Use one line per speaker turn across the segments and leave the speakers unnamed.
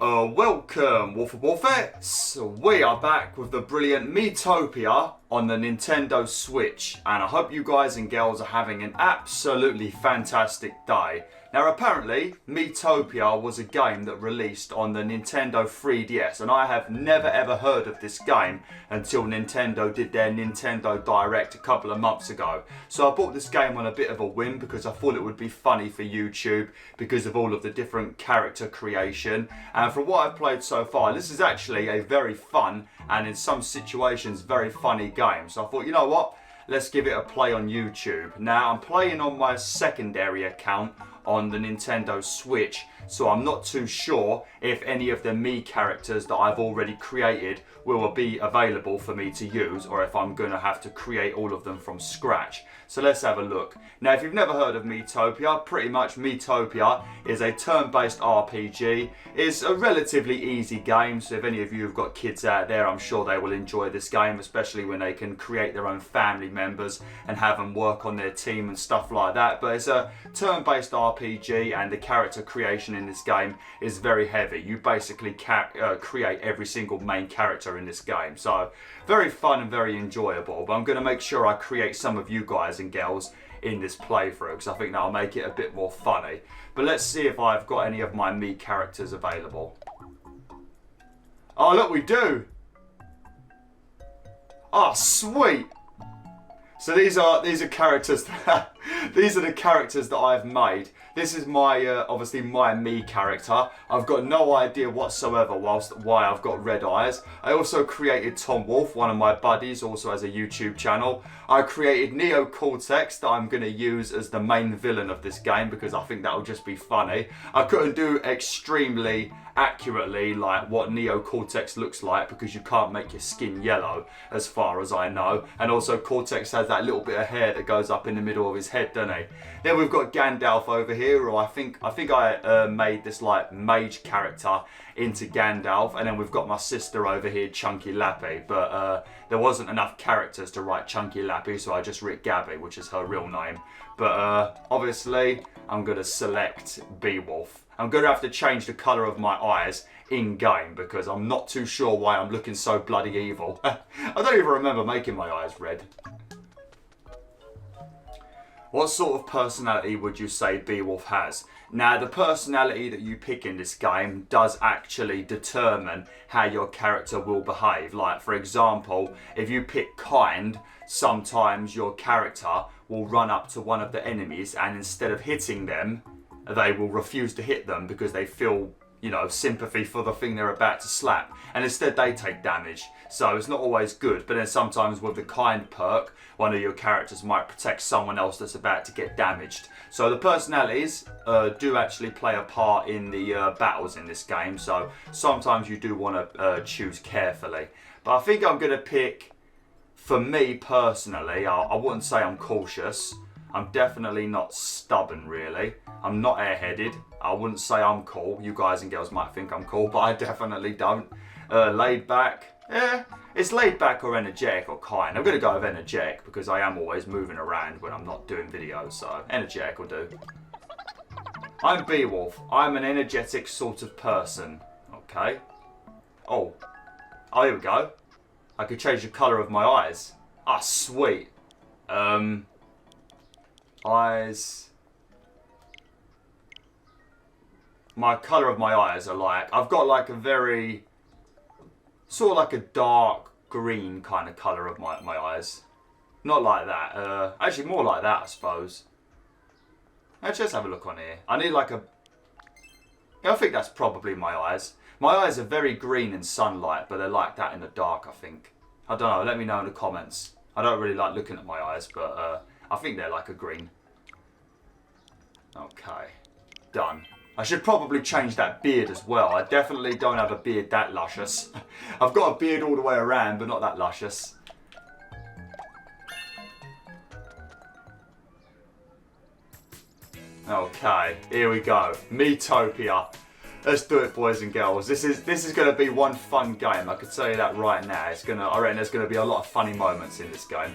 Welcome, WolfTheWolfettes! We are back with the brilliant Miitopia on the Nintendo Switch, and I hope you guys and girls are having an absolutely fantastic day. Now apparently, Miitopia was a game that released on the Nintendo 3DS, and I have never ever heard of this game until Nintendo did their Nintendo Direct a couple of months ago. So I bought this game on a bit of a whim because I thought it would be funny for YouTube because of all of the different character creation. And from what I've played so far, this is actually a very fun and in some situations very funny game. So I thought, you know what? Let's give it a play on YouTube. Now I'm playing on my secondary account on the Nintendo Switch, so I'm not too sure if any of the Mii characters that I've already created will be available for me to use, or if I'm going to have to create all of them from scratch. So let's have a look. Now if you've never heard of Miitopia, pretty much Miitopia is a turn-based RPG. It's a relatively easy game, so if any of you have got kids out there, I'm sure they will enjoy this game, especially when they can create their own family members and have them work on their team and stuff like that. But it's a turn-based RPG, and the character creation in this game is very heavy. You basically create every single main character in this game, so very fun and very enjoyable. But I'm going to make sure I create some of you guys and girls in this playthrough because I think that'll make it a bit more funny. But let's see if I've got any of my Mii characters available. Oh look, we do! Oh sweet! So these are characters that these are the characters that I've made. This is my obviously my Mii character. I've got no idea whatsoever why I've got red eyes. I also created Tom Wolf, one of my buddies, also has a YouTube channel. I created Neo Cortex that I'm going to use as the main villain of this game because I think that'll just be funny. I couldn't do extremely accurately like what Neo Cortex looks like because you can't make your skin yellow as far as I know, and also Cortex has that little bit of hair that goes up in the middle of his head, doesn't he? Then we've got Gandalf over here, or I think I made this like mage character into Gandalf, and then we've got my sister over here, Chunky Lappy, but there wasn't enough characters to write Chunky Lappy, so I just wrote Gabby, which is her real name. But obviously I'm going to select Beowulf. I'm going to have to change the colour of my eyes in-game because I'm not too sure why I'm looking so bloody evil. I don't even remember making my eyes red. What sort of personality would you say Beowulf has? Now, the personality that you pick in this game does actually determine how your character will behave. Like, for example, if you pick kind, sometimes your character will run up to one of the enemies and instead of hitting them, they will refuse to hit them because they feel, you know, sympathy for the thing they're about to slap, and instead they take damage. So it's not always good. But then sometimes with the kind perk, one of your characters might protect someone else that's about to get damaged. So the personalities do actually play a part in the battles in this game, so sometimes you do want to choose carefully. But I think I'm going to pick, for me personally, I wouldn't say I'm cautious. I'm definitely not stubborn, really. I'm not airheaded. I wouldn't say I'm cool. You guys and girls might think I'm cool, but I definitely don't. Laid back. It's laid back or energetic or kind. I'm going to go with energetic because I am always moving around when I'm not doing videos, so energetic will do. I'm Beowulf. I'm an energetic sort of person. Okay. Oh, here we go. I could change the colour of my eyes. Ah, sweet. Eyes. My colour of my eyes are like, I've got like a very, sort of like a dark green kind of colour of my eyes. Not like that, actually more like that I suppose. Let's just have a look on here. I need like a, yeah, I think that's probably my eyes. My eyes are very green in sunlight, but they're like that in the dark, I think. I don't know, let me know in the comments. I don't really like looking at my eyes, but I think they're like a green. Okay, done. I should probably change that beard as well. I definitely don't have a beard that luscious. I've got a beard all the way around, but not that luscious. Okay, here we go. Miitopia. Let's do it, boys and girls. This is going to be one fun game. I could tell you that right now. I reckon there's going to be a lot of funny moments in this game.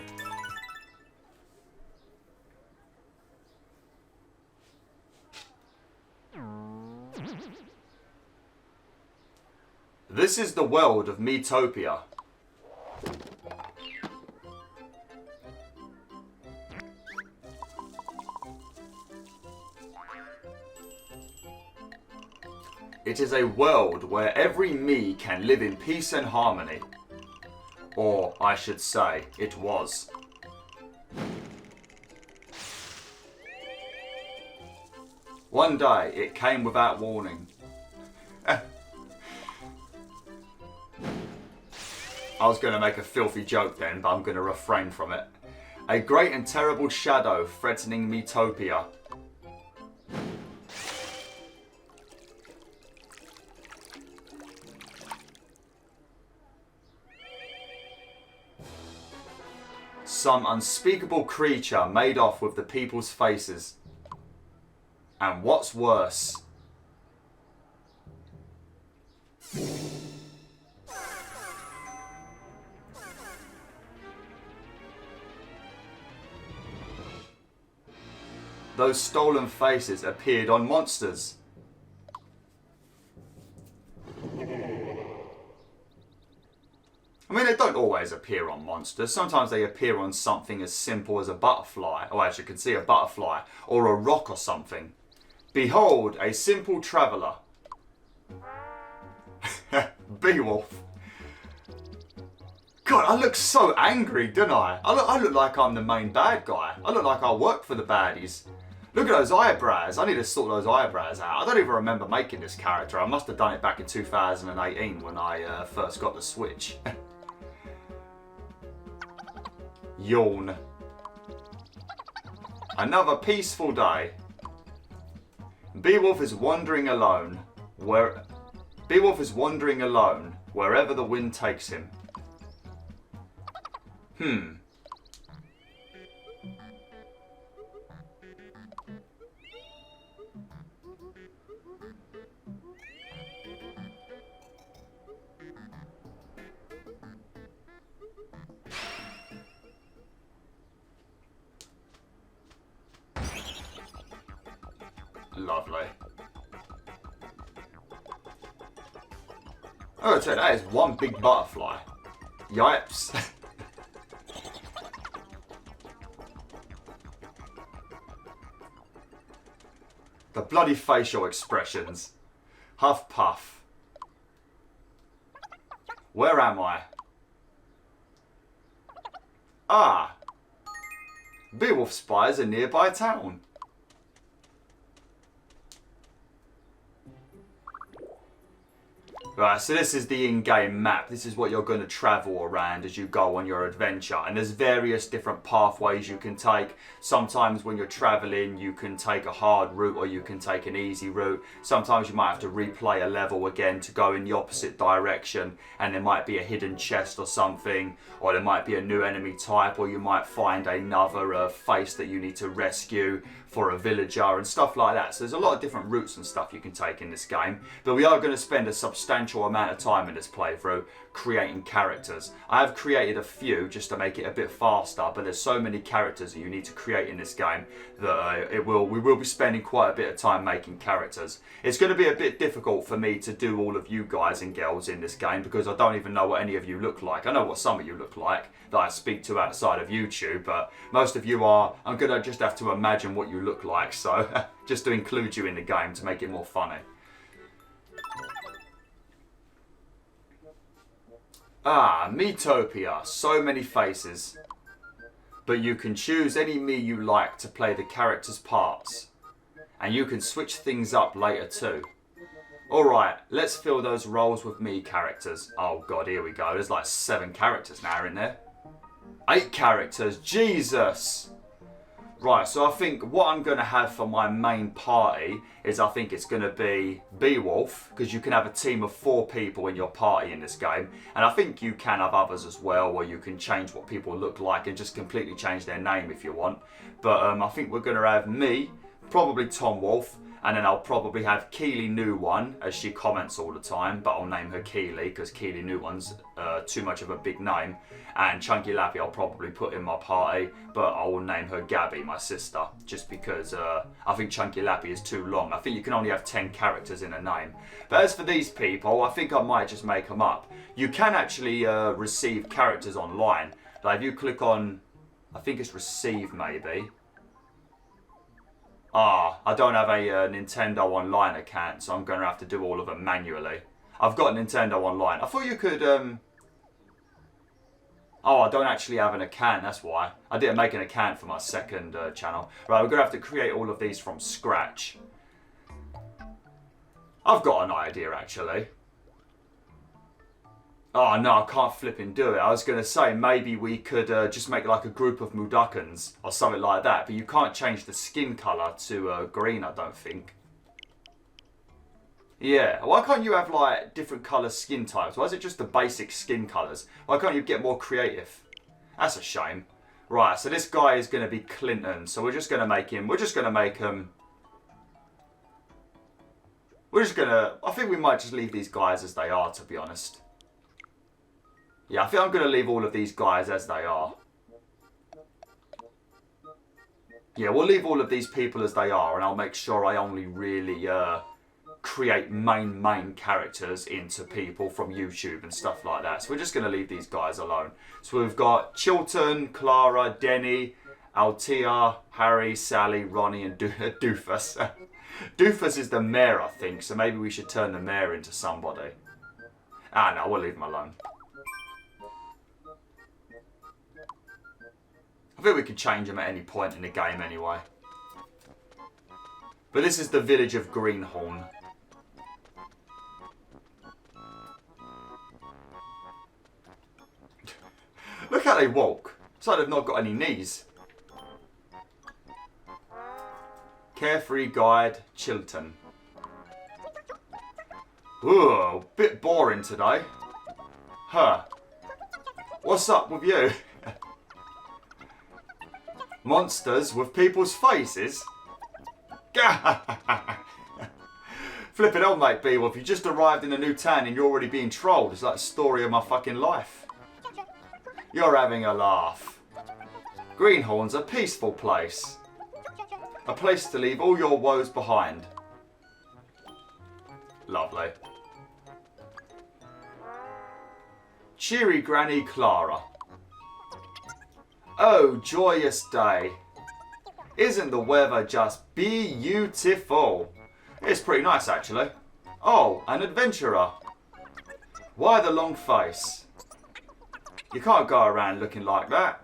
This is the world of Miitopia. It is a world where every me can live in peace and harmony. Or, I should say, it was. One day, it came without warning. I was going to make a filthy joke then, but I'm going to refrain from it. A great and terrible shadow threatening Miitopia. Some unspeakable creature made off with the people's faces. And what's worse, those stolen faces appeared on monsters. I mean, they don't always appear on monsters. Sometimes they appear on something as simple as a butterfly. Or as you can see, a butterfly. Or a rock or something. Behold, a simple traveller. BwolfTheWolf. God, I look so angry, don't I? I look like I'm the main bad guy. I look like I work for the baddies. Look at those eyebrows. I need to sort those eyebrows out. I don't even remember making this character. I must have done it back in 2018 when I first got the Switch. Yawn. Another peaceful day. BwolfTheWolf is wandering alone. BwolfTheWolf is wandering alone wherever the wind takes him. Lovely. Oh, I tell you, that is one big butterfly. Yipes. The bloody facial expressions. Huff puff. Where am I? Ah. BwolfTheWolf spies a nearby town. Right, so this is the in-game map. This is what you're going to travel around as you go on your adventure. And there's various different pathways you can take. Sometimes when you're traveling, you can take a hard route or you can take an easy route. Sometimes you might have to replay a level again to go in the opposite direction. And there might be a hidden chest or something. Or there might be a new enemy type. Or you might find another face that you need to rescue for a villager and stuff like that. So there's a lot of different routes and stuff you can take in this game. But we are going to spend a substantial amount of time in this playthrough creating characters. I have created a few just to make it a bit faster, but there's so many characters that you need to create in this game that we will be spending quite a bit of time making characters. It's going to be a bit difficult for me to do all of you guys and girls in this game because I don't even know what any of you look like. I know what some of you look like that I speak to outside of YouTube, but most of you are, I'm going to just have to imagine what you look like, so just to include you in the game to make it more funny. Ah, Miitopia, so many faces. But you can choose any me you like to play the character's parts. And you can switch things up later too. Alright, let's fill those roles with me characters. Oh god, here we go. There's like 7 characters now, isn't there? 8 characters, Jesus! Right, so I think what I'm going to have for my main party is I think it's going to be BwolfTheWolf, because you can have a team of 4 people in your party in this game. And I think you can have others as well, where you can change what people look like and just completely change their name if you want. But I think we're going to have me, probably Tom Wolf, And then I'll probably have Keely New One, as she comments all the time, but I'll name her Keely because Keely New One's too much of a big name. And Chunky Lappy I'll probably put in my party, but I will name her Gabby, my sister, just because I think Chunky Lappy is too long. I think you can only have 10 characters in a name. But as for these people, I think I might just make them up. You can actually receive characters online. Like if you click on, I think it's receive maybe. I don't have a Nintendo Online account, so I'm going to have to do all of them manually. I've got Nintendo Online. I thought you could... Oh, I don't actually have an account, that's why. I didn't make an account for my second channel. Right, we're going to have to create all of these from scratch. I've got an idea, actually. Oh, no, I can't flipping do it. I was going to say, maybe we could just make like a group of Mudokons or something like that. But you can't change the skin colour to green, I don't think. Yeah, why can't you have like different colour skin types? Why is it just the basic skin colours? Why can't you get more creative? That's a shame. Right, so this guy is going to be Clinton. So we're just going to make him, I think we might just leave these guys as they are, to be honest. Yeah, I think I'm going to leave all of these guys as they are. Yeah, we'll leave all of these people as they are, and I'll make sure I only really create main characters into people from YouTube and stuff like that. So we're just going to leave these guys alone. So we've got Chilton, Clara, Denny, Altia, Harry, Sally, Ronnie, and Doofus. Doofus is the mayor, I think, so maybe we should turn the mayor into somebody. No, we'll leave him alone. I think we could change them at any point in the game anyway. But this is the village of Greenhorn. Look how they walk. It's like they've not got any knees. Carefree Guide, Chilton. Ooh, bit boring today. Huh. What's up with you? Monsters with people's faces? Flippin' hell, mate, BwolfTheWolf. You just arrived in a new town and you're already being trolled. It's like the story of my fucking life. You're having a laugh. Greenhorn's a peaceful place. A place to leave all your woes behind. Lovely. Cheery Granny Clara. Oh, joyous day. Isn't the weather just beautiful? It's pretty nice, actually. Oh, an adventurer. Why the long face? You can't go around looking like that.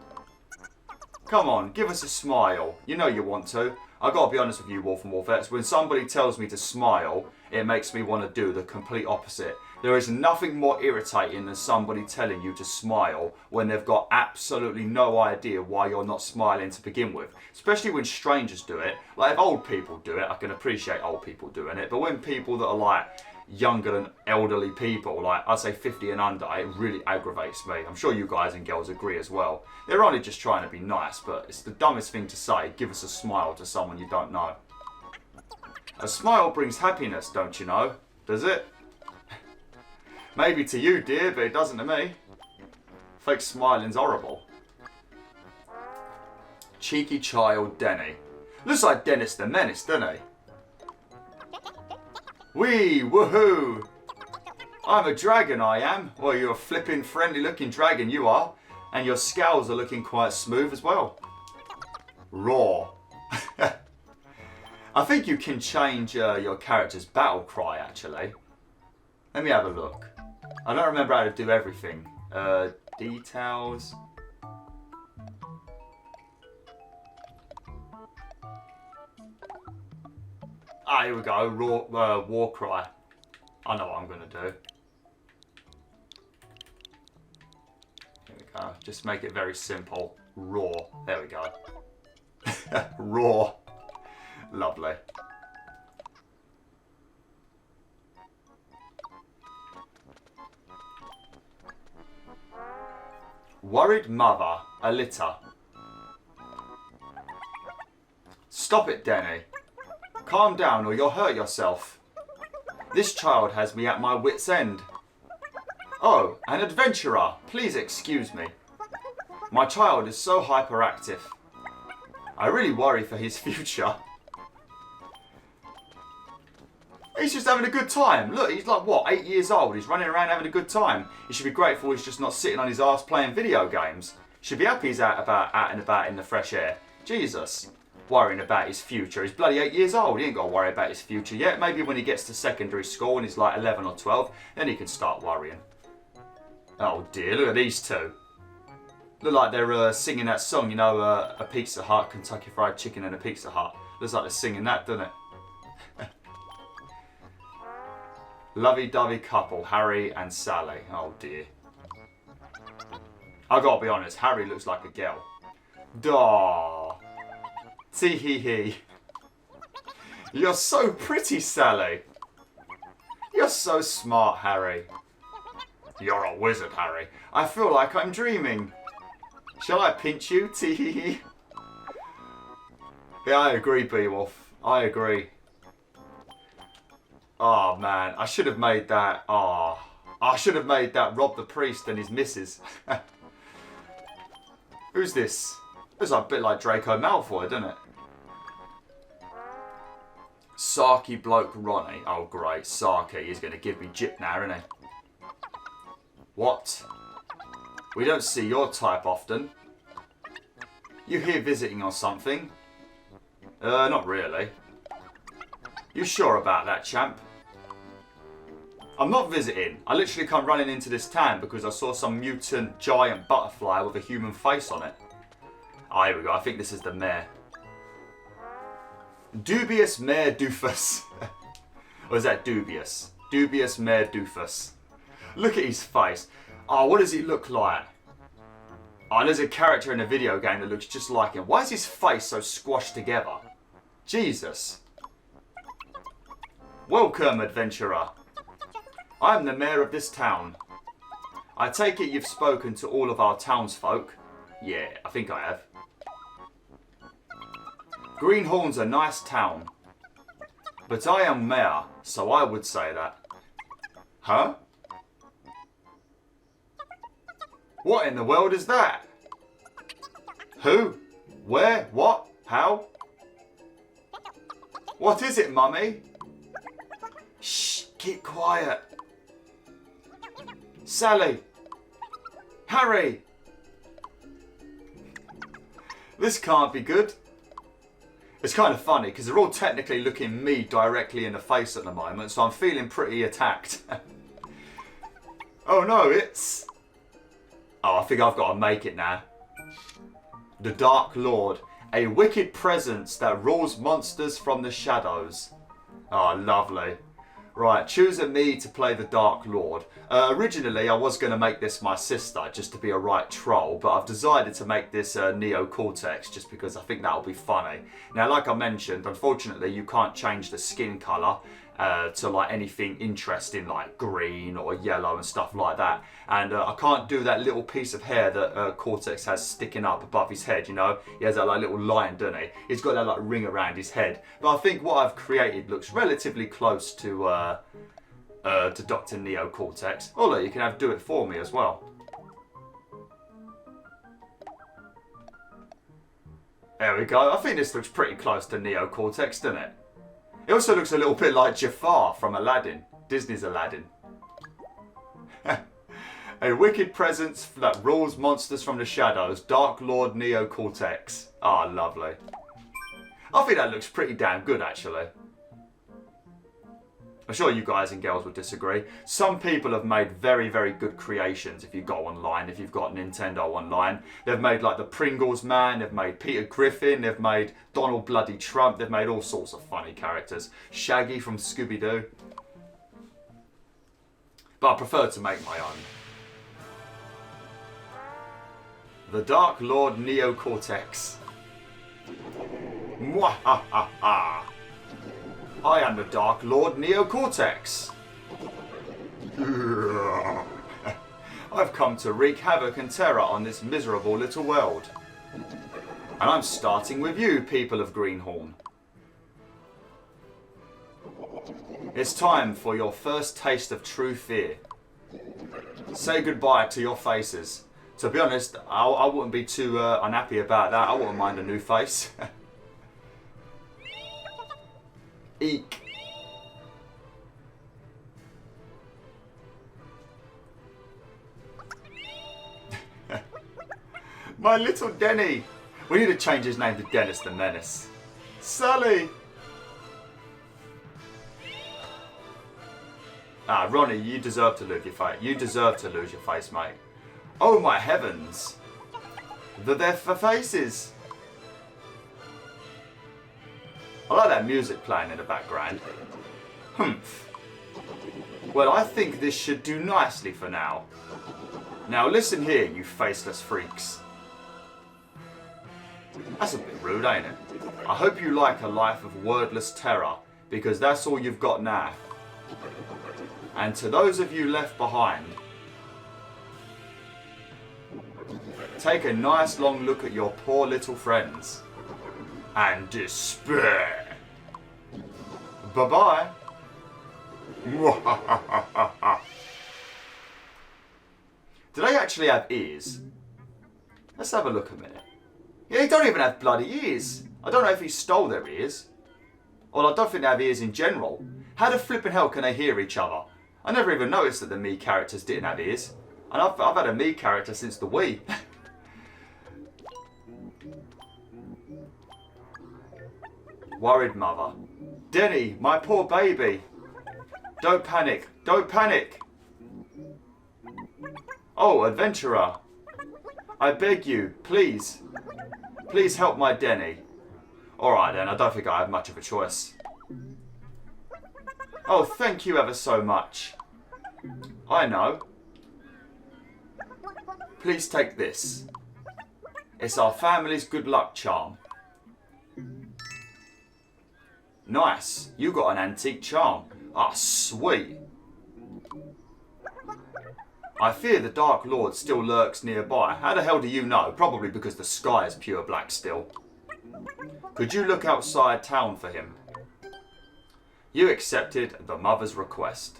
Come on, give us a smile. You know you want to. I gotta be honest with you, Wolf and Wolfettes. When somebody tells me to smile, it makes me want to do the complete opposite. There is nothing more irritating than somebody telling you to smile when they've got absolutely no idea why you're not smiling to begin with. Especially when strangers do it. Like if old people do it, I can appreciate old people doing it. But when people that are like younger than elderly people, like I'd say 50 and under, it really aggravates me. I'm sure you guys and girls agree as well. They're only just trying to be nice, but it's the dumbest thing to say, give us a smile to someone you don't know. A smile brings happiness, don't you know? Does it? Maybe to you, dear, but it doesn't to me. Fake smiling's horrible. Cheeky child Denny. Looks like Dennis the Menace, doesn't he? Wee, woohoo! I'm a dragon, I am. Well, you're a flippin' friendly looking dragon, you are. And your scales are looking quite smooth as well. Raw. I think you can change your character's battle cry, actually. Let me have a look. I don't remember how to do everything. Details. Here we go. Raw, war cry. I know what I'm going to do. Here we go. Just make it very simple. Raw. There we go. Raw. Lovely. Worried mother, a litter. Stop it, Denny. Calm down or you'll hurt yourself. This child has me at my wit's end. Oh, an adventurer. Please excuse me. My child is so hyperactive. I really worry for his future. He's just having a good time. Look, he's like, what, 8 years old? He's running around having a good time. He should be grateful he's just not sitting on his arse playing video games. Should be happy he's out and about in the fresh air. Jesus. Worrying about his future. He's bloody 8 years old. He ain't got to worry about his future yet. Maybe when he gets to secondary school and he's like 11 or 12, then he can start worrying. Oh dear, look at these two. Look like they're singing that song, you know, a Pizza Hut, Kentucky Fried Chicken and a Pizza Hut. Looks like they're singing that, doesn't it? Lovey-dovey couple, Harry and Sally. Oh dear. I gotta be honest, Harry looks like a girl. Duh. Tee-hee-hee. You're so pretty, Sally. You're so smart, Harry. You're a wizard, Harry. I feel like I'm dreaming. Shall I pinch you? Tee-hee-hee. Yeah, I agree, BwolfTheWolf. I agree. Oh, man. I should have made that... Oh. I should have made that Rob the Priest and his missus. Who's this? Looks like a bit like Draco Malfoy, doesn't it? Sarky bloke Ronnie. Oh, great. Sarky. He's going to give me jip now, isn't he? What? We don't see your type often. You here visiting or something? Not really. You sure about that, champ? I'm not visiting. I literally come running into this town because I saw some mutant giant butterfly with a human face on it. Oh, here we go. I think this is the mayor. Dubious Mayor Doofus. Or is that dubious? Dubious Mayor Doofus. Look at his face. Oh, what does he look like? Oh, there's a character in a video game that looks just like him. Why is his face so squashed together? Jesus. Welcome, adventurer. I'm the mayor of this town. I take it you've spoken to all of our townsfolk. Yeah, I think I have. Greenhorn's a nice town. But I am mayor, so I would say that. Huh? What in the world is that? Who? Where? What? How? What is it, mummy? Shh, keep quiet. Sally. Harry. This can't be good. It's kind of funny because they're all technically looking me directly in the face at the moment, so I'm feeling pretty attacked. Oh no, it's... Oh, I think I've got to make it now. The Dark Lord, a wicked presence that rules monsters from the shadows. Oh, lovely. Right, choosing me to play the Dark Lord. Originally, I was going to make this my sister, just to be a right troll, but I've decided to make this Neo Cortex, just because I think that'll be funny. Now, like I mentioned, unfortunately, you can't change the skin colour to like anything interesting, like green or yellow and stuff like that. And I can't do that little piece of hair that Cortex has sticking up above his head, you know. He has that like little line, doesn't he? He's got that like ring around his head. But I think what I've created looks relatively close to Dr. Neo Cortex. Oh look, you can do it for me as well. There we go. I think this looks pretty close to Neo Cortex, doesn't it? It also looks a little bit like Jafar from Aladdin. Disney's Aladdin. A wicked presence that rules monsters from the shadows. Dark Lord Neo Cortex. Ah, oh, lovely. I think that looks pretty damn good, actually. I'm sure you guys and girls would disagree. Some people have made very, very good creations if you go online, if you've got Nintendo online. They've made like the Pringles Man, they've made Peter Griffin, they've made Donald Bloody Trump, they've made all sorts of funny characters. Shaggy from Scooby-Doo. But I prefer to make my own. The Dark Lord Neo Cortex. Mwahaha. I am the Dark Lord Neo Cortex. I've come to wreak havoc and terror on this miserable little world. And I'm starting with you, people of Greenhorn. It's time for your first taste of true fear. Say goodbye to your faces. To be honest, I wouldn't be too unhappy about that. I wouldn't mind a new face. Eek. My little Denny. We need to change his name to Dennis the Menace. Sully. Ah, Ronnie, you deserve to lose your face. You deserve to lose your face, mate. Oh my heavens. They're for faces. I like that music playing in the background. Humph. Well, I think this should do nicely for now. Now listen here, you faceless freaks. That's a bit rude, ain't it? I hope you like a life of wordless terror, because that's all you've got now. And to those of you left behind, take a nice long look at your poor little friends and despair. Bye-bye. Do they actually have ears? Let's have a look a minute. Yeah, they don't even have bloody ears. I don't know if he stole their ears. Well, I don't think they have ears in general. How the flipping hell can they hear each other? I never even noticed that the Mii characters didn't have ears. And I've had a Mii character since the Wii. Worried mother. Denny, my poor baby. Don't panic. Don't panic. Oh, adventurer. I beg you, please. Please help my Denny. Alright then, I don't think I have much of a choice. Oh, thank you ever so much. I know. Please take this. It's our family's good luck charm. Nice. You got an antique charm. Ah, sweet. I fear the Dark Lord still lurks nearby. How the hell do you know? Probably because the sky is pure black still. Could you look outside town for him? You accepted the mother's request.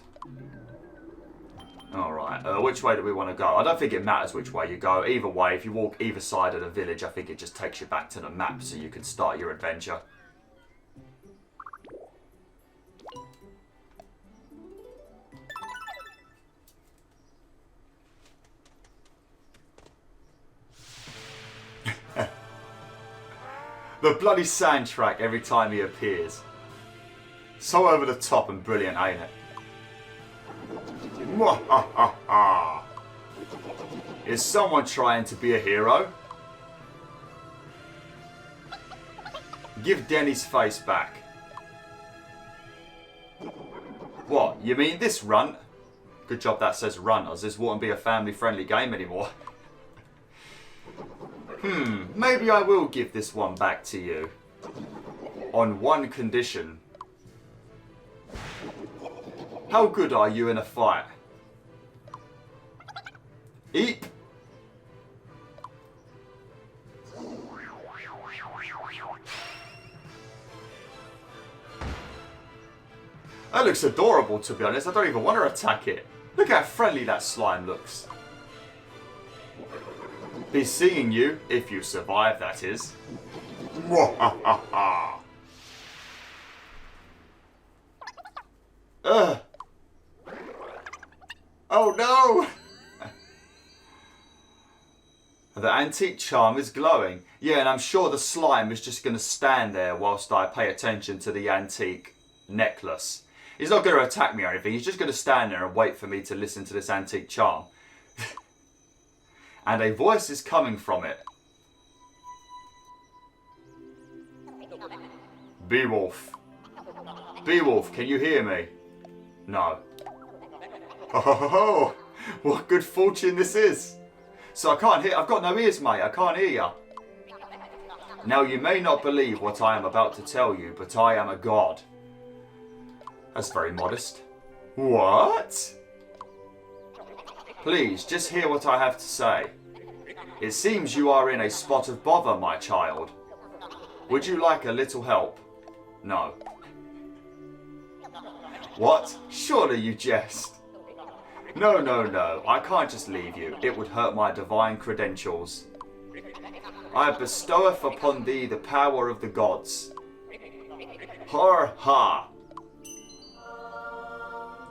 Alright, which way do we want to go? I don't think it matters which way you go. Either way, if you walk either side of the village, I think it just takes you back to the map so you can start your adventure. The bloody soundtrack every time he appears. So over the top and brilliant, ain't it? Is someone trying to be a hero? Give Denny's face back. What, you mean this runt? Good job that says runt, as this wouldn't be a family-friendly game anymore. Maybe I will give this one back to you. On one condition. How good are you in a fight? Eep! That looks adorable, to be honest. I don't even want to attack it. Look how friendly that slime looks. Be seeing you, if you survive, that is. Ugh. Oh no! The antique charm is glowing. Yeah, and I'm sure the slime is just going to stand there whilst I pay attention to the antique necklace. He's not going to attack me or anything. He's just going to stand there and wait for me to listen to this antique charm. And a voice is coming from it. Beowulf. Beowulf, can you hear me? No. Oh, what good fortune this is. So I can't hear. I've got no ears, mate. I can't hear you. Now you may not believe what I am about to tell you, but I am a god. That's very modest. What? Please, just hear what I have to say. It seems you are in a spot of bother, my child. Would you like a little help? No. What? Surely you jest. No, no, no. I can't just leave you. It would hurt my divine credentials. I bestoweth upon thee the power of the gods. Har ha.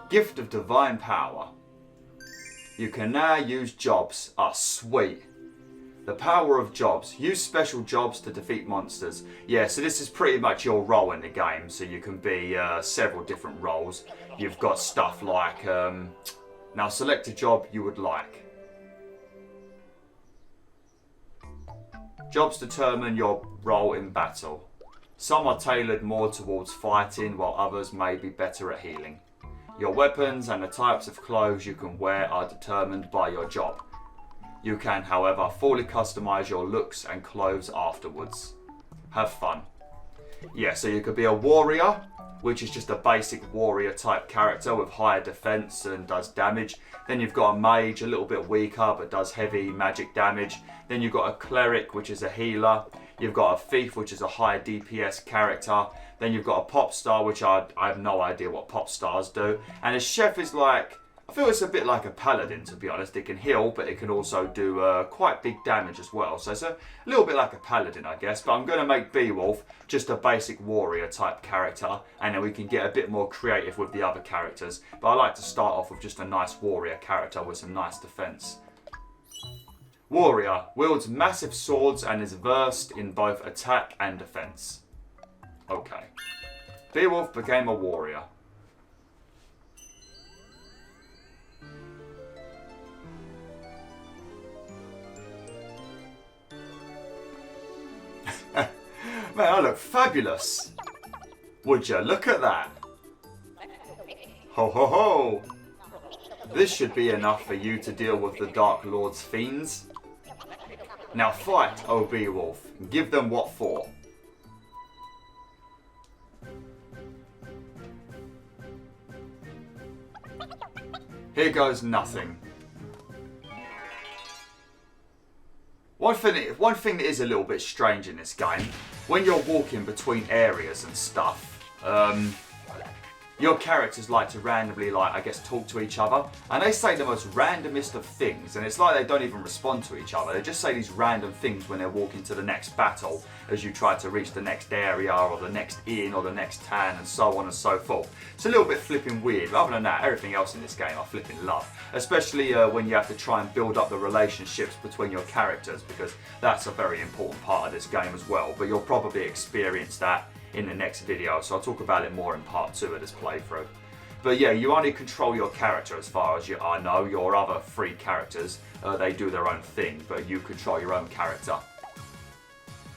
Gift of divine power. You can now use jobs. Ah, sweet. The power of jobs. Use special jobs to defeat monsters. Yeah, so this is pretty much your role in the game. So you can be several different roles. You've got stuff like... now select a job you would like. Jobs determine your role in battle. Some are tailored more towards fighting, while others may be better at healing. Your weapons and the types of clothes you can wear are determined by your job. You can, however, fully customize your looks and clothes afterwards. Have fun. Yeah, so you could be a warrior, which is just a basic warrior type character with higher defense and does damage. Then you've got a mage, a little bit weaker, but does heavy magic damage. Then you've got a cleric, which is a healer. You've got a thief, which is a high DPS character. Then you've got a pop star, which I have no idea what pop stars do. And a chef is like, I feel it's a bit like a paladin, to be honest. It can heal, but it can also do quite big damage as well. So it's a little bit like a paladin, I guess. But I'm going to make Beowulf just a basic warrior type character. And then we can get a bit more creative with the other characters. But I like to start off with just a nice warrior character with some nice defense. Warrior wields massive swords and is versed in both attack and defense. Okay. Beowulf became a warrior. Man, I look fabulous. Would you look at that? Ho ho ho! This should be enough for you to deal with the Dark Lord's fiends. Now fight, O Beowulf, and give them what for. Here goes nothing. One thing that is a little bit strange in this game, when you're walking between areas and stuff, your characters like to randomly, I guess, talk to each other. And they say the most randomest of things. And it's like they don't even respond to each other. They just say these random things when they're walking to the next battle as you try to reach the next area or the next inn or the next town and so on and so forth. It's a little bit flipping weird. But other than that, everything else in this game I flipping love. Especially when you have to try and build up the relationships between your characters, because that's a very important part of this game as well. But you'll probably experience that in the next video, so I'll talk about it more in part 2 of this playthrough. But yeah, you only control your character as far as I know. Your other 3 characters, they do their own thing, but you control your own character.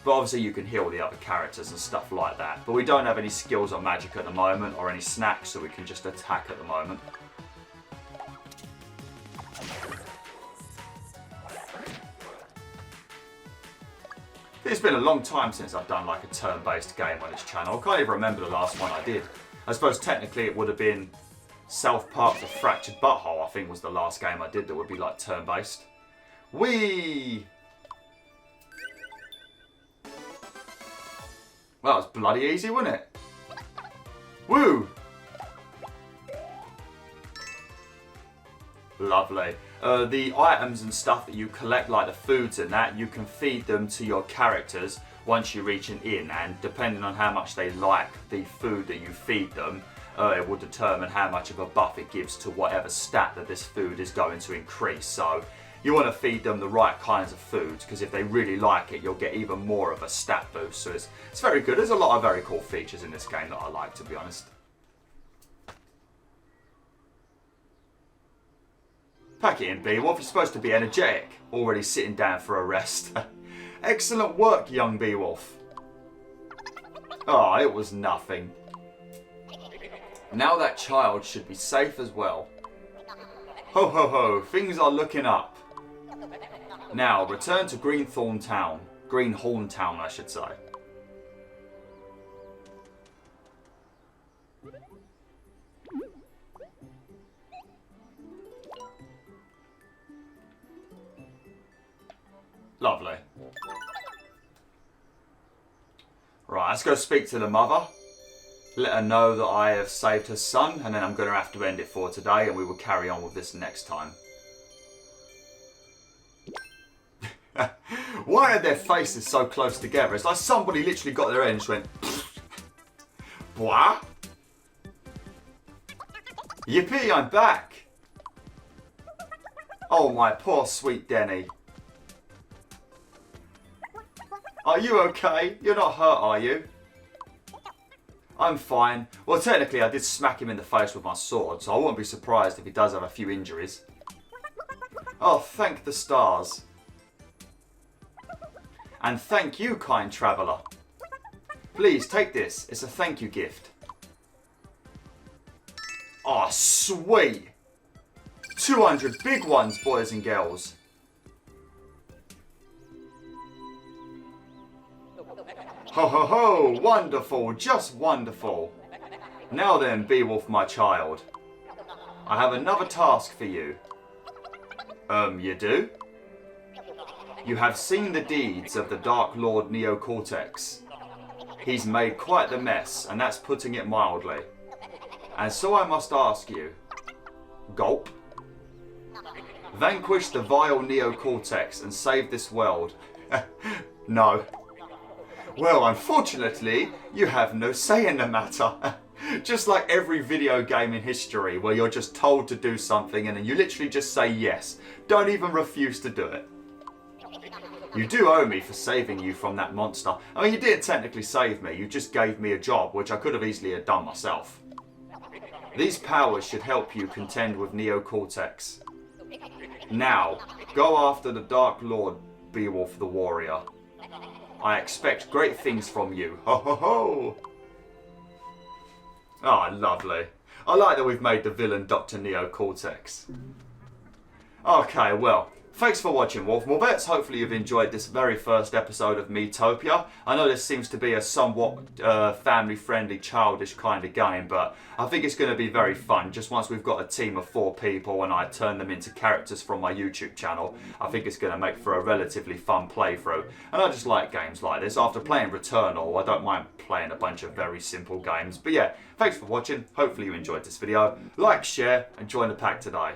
But obviously you can heal the other characters and stuff like that. But we don't have any skills or magic at the moment, or any snacks, so we can just attack at the moment. It's been a long time since I've done like a turn-based game on this channel. I can't even remember the last one I did. I suppose technically it would have been South Park The Fractured Butthole, I think was the last game I did that would be like turn-based. Whee! Well, that was bloody easy, wasn't it? Woo! Lovely. The items and stuff that you collect, like the foods and that, you can feed them to your characters once you reach an inn, and depending on how much they like the food that you feed them, it will determine how much of a buff it gives to whatever stat that this food is going to increase. So you want to feed them the right kinds of foods, because if they really like it, you'll get even more of a stat boost. So it's very good. There's a lot of very cool features in this game that I like, to be honest. Pack it in, Beowulf. You're supposed to be energetic, already sitting down for a rest. Excellent work, young Beowulf. Oh, it was nothing. Now that child should be safe as well. Ho ho ho, things are looking up. Now, return to Greenhorn Town, I should say. Lovely. Right, let's go speak to the mother. let her know that I have saved her son, and then I'm going to have to end it for today, and we will carry on with this next time. Why are their faces so close together? It's like somebody literally got their head and just went... What? Yippee, I'm back! Oh, my poor sweet Denny. Are you okay? You're not hurt, are you? I'm fine. Well, technically, I did smack him in the face with my sword, so I wouldn't be surprised if he does have a few injuries. Oh, thank the stars. And thank you, kind traveller. Please, take this. It's a thank you gift. Oh, sweet. 200 big ones, boys and girls. Ho ho ho, wonderful, just wonderful. Now then, Beowulf, my child. I have another task for you. You do? You have seen the deeds of the Dark Lord Neo Cortex. He's made quite the mess, and that's putting it mildly. And so I must ask you, gulp, vanquish the vile Neo Cortex and save this world. No. Well, unfortunately, you have no say in the matter. Just like every video game in history where you're just told to do something and then you literally just say yes. Don't even refuse to do it. You do owe me for saving you from that monster. I mean, you didn't technically save me, you just gave me a job, which I could have easily have done myself. These powers should help you contend with Neo Cortex. Now, go after the Dark Lord, Beowulf the Warrior. I expect great things from you. Ho ho ho! Oh, lovely. I like that we've made the villain Dr. Neo Cortex. Okay, well, thanks for watching, Wolf Morvets. Hopefully you've enjoyed this very first episode of Miitopia. I know this seems to be a somewhat family-friendly, childish kind of game, but I think it's going to be very fun. Just once we've got a team of 4 people and I turn them into characters from my YouTube channel, I think it's going to make for a relatively fun playthrough. And I just like games like this. After playing Returnal, I don't mind playing a bunch of very simple games. But yeah, thanks for watching. Hopefully you enjoyed this video. Like, share, and join the pack today.